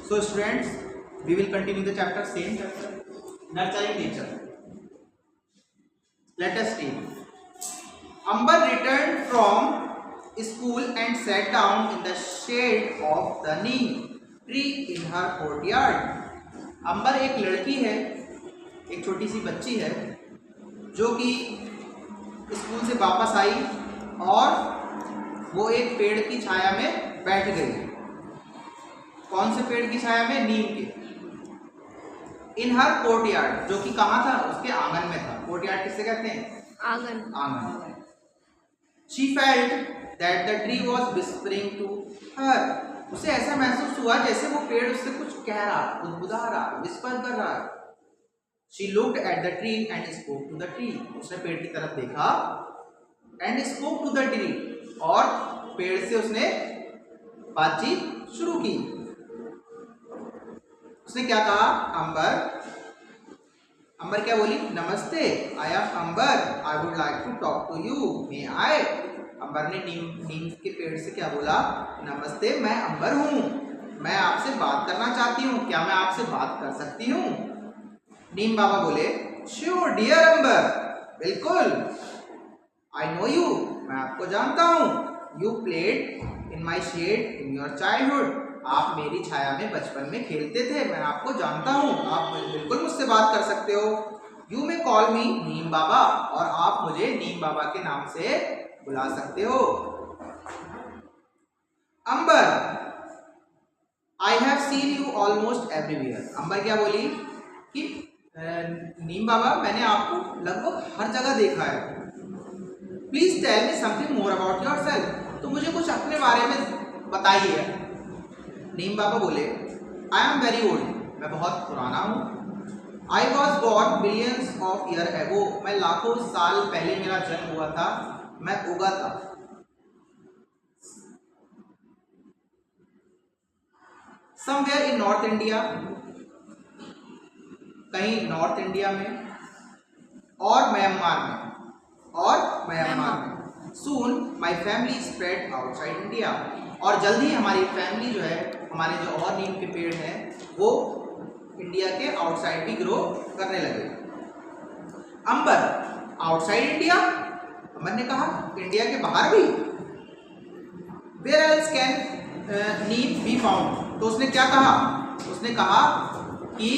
So students, we will continue the chapter, same chapter, nurturing nature. Let us read. Amber returned from school and sat down in the shade of the neem tree in her courtyard. अंबर एक लड़की है, एक छोटी सी बच्ची है जो कि school से वापस आई और वो एक पेड़ की छाया में बैठ गई। कौन से पेड़ की छाया में? नीम के। इन हर कोर्टयार्ड, जो कि कहाँ था? उसके आंगन में था। कोर्टयार्ड किससे कहते हैं? आंगन। आंगन। She felt that the tree was whispering to her. उसे ऐसा महसूस हुआ जैसे वो पेड़ उससे कुछ कह रहा, बुदबुदा रहा, विस्पर कर रहा है। She looked at the tree and spoke to the tree. उसने पेड़ की तरफ देखा and spoke to the tree, और पेड़ से उसने बातचीत शुरू की। उसने क्या कहा? अंबर क्या बोली? नमस्ते, I am Ambar, I would like to talk to you, may I. Ambar ने नीम के पेड़ से क्या बोला? नमस्ते, मैं अंबर हूँ, मैं आपसे बात करना चाहती हूँ, क्या मैं आपसे बात कर सकती हूँ? नीम बाबा बोले, श्योर डियर अंबर, बिल्कुल, आई नो यू, मैं आपको जानता हूँ, you played in my shade in your childhood, आप मेरी छाया में बचपन में खेलते थे, मैं आपको जानता हूँ, आप बिल्कुल मुझसे बात कर सकते हो। यू मे कॉल मी नीम बाबा, और आप मुझे नीम बाबा के नाम से बुला सकते हो। Ambar, I have seen you almost everywhere. Ambar क्या बोली कि नीम बाबा, मैंने आपको लगभग हर जगह देखा है। Please tell me something more about yourself, तो मुझे कुछ अपने बारे में बताइए। नीम बाबा बोले, आई एम वेरी ओल्ड, मैं बहुत पुराना हूँ। आई was born billions of year ago, मैं लाखों साल पहले मेरा जन्म हुआ था, मैं उगा था। समवेयर इन नॉर्थ इंडिया, कहीं नॉर्थ इंडिया में, और म्यांमार में, soon my family spread outside India, और जल्दी हमारी फैमिली जो है, हमारे जो और नीम के पेड़ हैं वो इंडिया के आउटसाइड भी ग्रो करने लगे। अंबर, आउटसाइड इंडिया? अंबर ने कहा, इंडिया के बाहर भी? Where else can neem be found, तो उसने क्या कहा? उसने कहा कि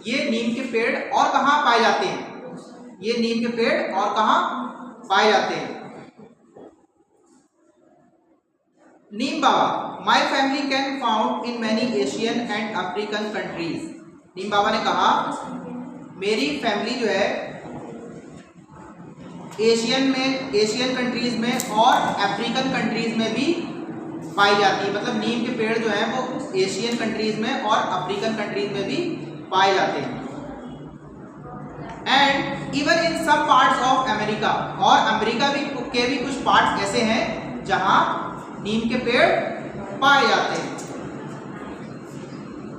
ये नीम के पेड़ और कहाँ पाए जाते हैं, ये नीम के पेड़ और कहाँ पाए जाते हैं? Neem Baba, my family can found in many Asian and African countries. Neem बाबा ने कहा, मेरी फैमिली जो है एशियन कंट्रीज में और अफ्रीकन कंट्रीज में भी पाई जाती है। मतलब नीम के पेड़ जो है वो एशियन कंट्रीज में और अफ्रीकन कंट्रीज में भी पाए जाते हैं। And even in some parts of America, और अमेरिका के भी कुछ पार्ट्स ऐसे हैं जहां नीम के पेड़ पाए जाते हैं।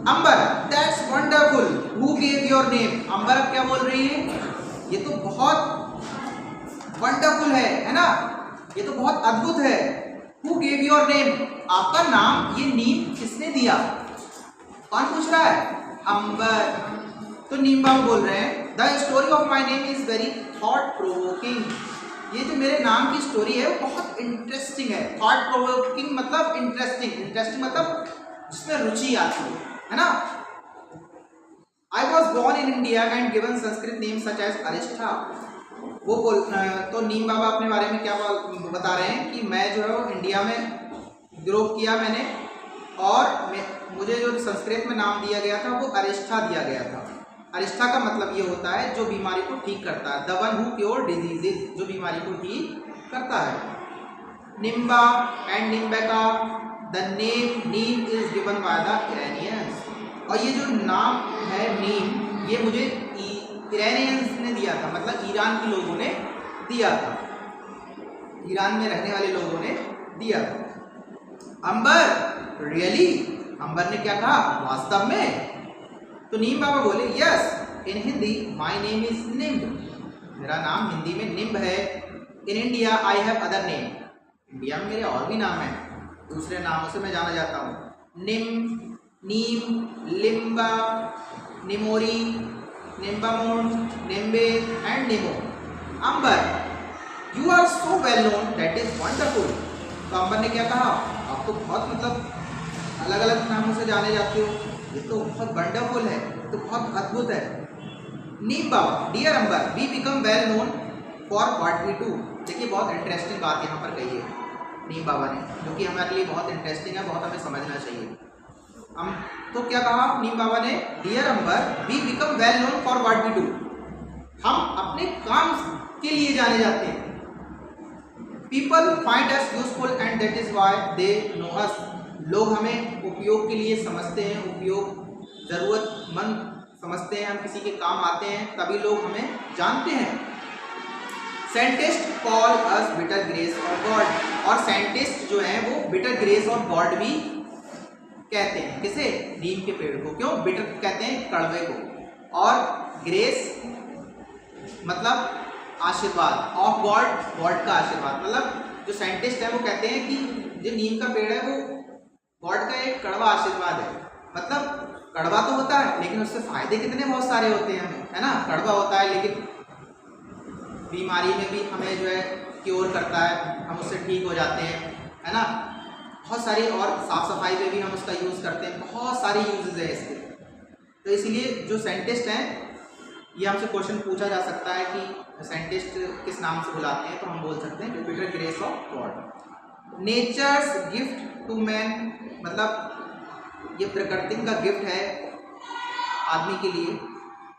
Ambar, that's wonderful, who gave your name? Ambar अब क्या बोल रही है? ये तो बहुत वंडरफुल है ना, ये तो बहुत अद्भुत है। हु गेव योर नेम, आपका नाम ये नीम किसने दिया? कौन पूछ रहा है? अंबर। तो नीम बाबा बोल रहे हैं, the story of my name is very thought provoking, ये जो मेरे नाम की स्टोरी है वो बहुत इंटरेस्टिंग है। थॉट प्रोवोकिंग मतलब इंटरेस्टिंग मतलब जिसमें रुचि आती है ना। I was born in India and given Sanskrit name such as Arishtha. वो तो नीम बाबा अपने बारे में क्या बता रहे हैं कि मैं जो है इंडिया में ग्रो किया मैंने, और मुझे जो संस्कृत में नाम दिया गया था वो अरिष्ठा दिया गया था। अरिष्ठा का मतलब ये होता है जो बीमारी को ठीक करता है, the one who cure diseases, जो बीमारी को ठीक करता है। Nimba and Nimbeka, the name neem is given by the Iranians, और ये जो नाम है नीम ये मुझे इरानियंस ने दिया था, मतलब ईरान के लोगों ने दिया था, ईरान में रहने वाले लोगों ने दिया था। अंबर, रियली? अंबर ने क्या कहा? वास्तव में? तो नीम बाबा बोले, yes, in Hindi my name is Nimb, मेरा नाम हिंदी में निम्ब है। In India I have other name, India में मेरे और भी नाम है, दूसरे नामों से मैं जाना जाता हूँ। निम नीम, Limba, nimori, निम्बामोन, Nimbe and Nimo. Ambar, you are so well known that is wonderful. तो अंबर ने क्या कहा, आप तो बहुत मतलब अलग अलग नामों से जाने जाते हो, ये तो बहुत वंडरफुल है, तो बहुत अद्भुत है। Neem Baba, dear Ambar, we become well known for what we do. देखिए बहुत इंटरेस्टिंग बात यहाँ पर कही है नीम बाबा ने, जो कि हमारे लिए बहुत इंटरेस्टिंग है, बहुत हमें समझना चाहिए। हम तो क्या कहा नीम बाबा ने, dear Ambar, we become well known for what we do. हम अपने काम के लिए जाने जाते हैं। People find us useful and that is why they know us. लोग हमें उपयोग के लिए समझते हैं, उपयोग जरूरतमंद समझते हैं, हम किसी के काम आते हैं, तभी लोग हमें जानते हैं। साइंटिस्ट कॉल अस बिटर ग्रेस और गॉड। और साइंटिस्ट जो हैं वो बिटर ग्रेस और गॉड भी कहते हैं। किसे? नीम के पेड़ को। क्यों? बिटर कहते हैं कड़वे को, और ग्रेस मतलब आशीर्वाद, ऑफ गॉड, गॉड का आशीर्वाद। मतलब जो साइंटिस्ट है वो कहते हैं कि जो नीम का पेड़ है वो गॉड का एक कड़वा आशीर्वाद है। मतलब कड़वा तो होता है लेकिन उससे फायदे कितने बहुत सारे होते हैं हमें, है ना। कड़वा होता है लेकिन बीमारी में भी हमें जो है क्योर करता है, हम उससे ठीक हो जाते हैं, है ना। बहुत सारी, और साफ सफाई में भी हम उसका यूज़ करते हैं, बहुत सारी यूजेस है इसके। तो इसीलिए जो साइंटिस्ट हैं, ये हमसे क्वेश्चन पूछा जा सकता है कि साइंटिस्ट किस नाम से बुलाते हैं, तो हम बोल सकते हैं bitter grace of God. Nature's gift to man, मतलब ये प्रकृति का गिफ्ट है आदमी के लिए।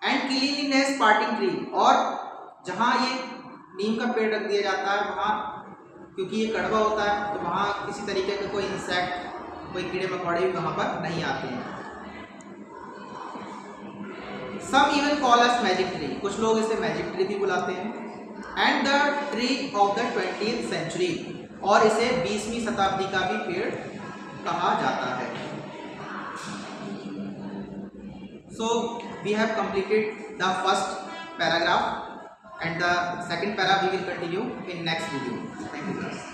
एंड क्लीनलीनेस पार्टिंग ट्री, और जहाँ ये नीम का पेड़ रख दिया जाता है वहाँ, क्योंकि ये कड़वा होता है तो वहाँ किसी तरीके का कोई इंसेक्ट, कोई कीड़े मकोड़े भी वहाँ पर नहीं आते हैं। Some even call us magic tree, कुछ लोग इसे मैजिक ट्री भी बुलाते हैं। And the tree of the 20th century, और इसे 20वीं शताब्दी का भी पेड़ कहा जाता है। So we have completed the first paragraph and the second para we will continue in next video. Thank you guys.